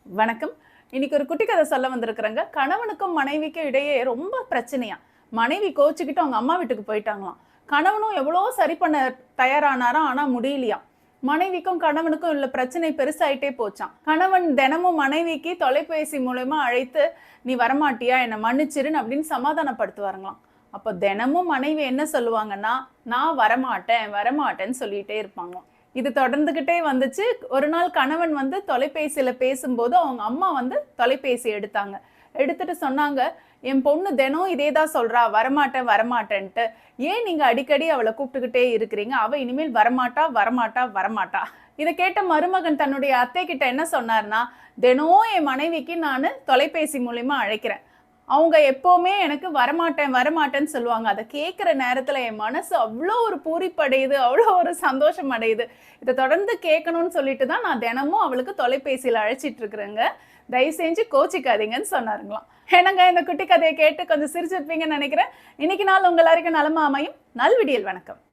வணக்கம். இன்னைக்கு ஒரு குட்டி கதை சொல்ல வந்திருக்கிறேங்க. கணவனுக்கும் மனைவிக்கும் இடையே ரொம்ப பிரச்சனையா. மனைவி கோச்சுக்கிட்டு அவங்க அம்மா வீட்டுக்கு போயிட்டாங்களாம். கணவனும் எவ்வளோ சரி பண்ண தயாரானாராம், ஆனா முடியலையாம். மனைவிக்கும் கணவனுக்கும் உள்ள பிரச்சனை பெருசாயிட்டே போச்சாம். கணவன் தினமும் மனைவிக்கு தொலைபேசி மூலமா அழைத்து, "நீ வரமாட்டியா? என்னை மன்னிச்சிருன்னு" அப்படின்னு சமாதானப்படுத்துவாருங்களாம். அப்போ தினமும் மனைவி என்ன சொல்லுவாங்கன்னா, "நான் வரமாட்டேன் வரமாட்டேன்னு" சொல்லிட்டே இருப்பாங்களாம். இது தொடர்ந்துகிட்டே வந்துச்சு. ஒரு நாள் கணவன் வந்து தொலைபேசியில பேசும்போது அவங்க அம்மா வந்து தொலைபேசி எடுத்தாங்க. எடுத்துட்டு சொன்னாங்க, "என் பொண்ணு தினம் இதே தான் சொல்றா, வரமாட்டேன் வரமாட்டேன்ட்டு. ஏன் நீங்க அடிக்கடி அவளை கூப்பிட்டுக்கிட்டே இருக்கிறீங்க? அவ இனிமேல் வரமாட்டா வரமாட்டா வரமாட்டா." இதை கேட்ட மருமகன் தன்னுடைய அத்தை கிட்ட என்ன சொன்னார்னா, "தினம் என் மனைவிக்கு நான் தொலைபேசி மூலியமா அழைக்கிறேன். அவங்க எப்பவுமே எனக்கு வரமாட்டேன் வரமாட்டேன்னு சொல்லுவாங்க. அதை கேட்குற நேரத்துல என் மனசு அவ்வளோ ஒரு பூரிப்படையுது, அவ்வளோ ஒரு சந்தோஷம் அடையுது. இதை தொடர்ந்து கேட்கணும்னு சொல்லிட்டு தான் நான் தினமும் அவளுக்கு தொலைபேசியில் அழைச்சிட்டு இருக்கிறேங்க. தயவு செஞ்சு கோச்சிக்காதீங்கன்னு" சொன்னாருங்களாம். என்னங்க, இந்த குட்டி கதையை கேட்டு கொஞ்சம் சிரிச்சிருப்பீங்கன்னு நினைக்கிறேன். இன்னைக்கு நாள் உங்க எல்லாருக்கும் நலமா அமையும். நல்விடியல். வணக்கம்.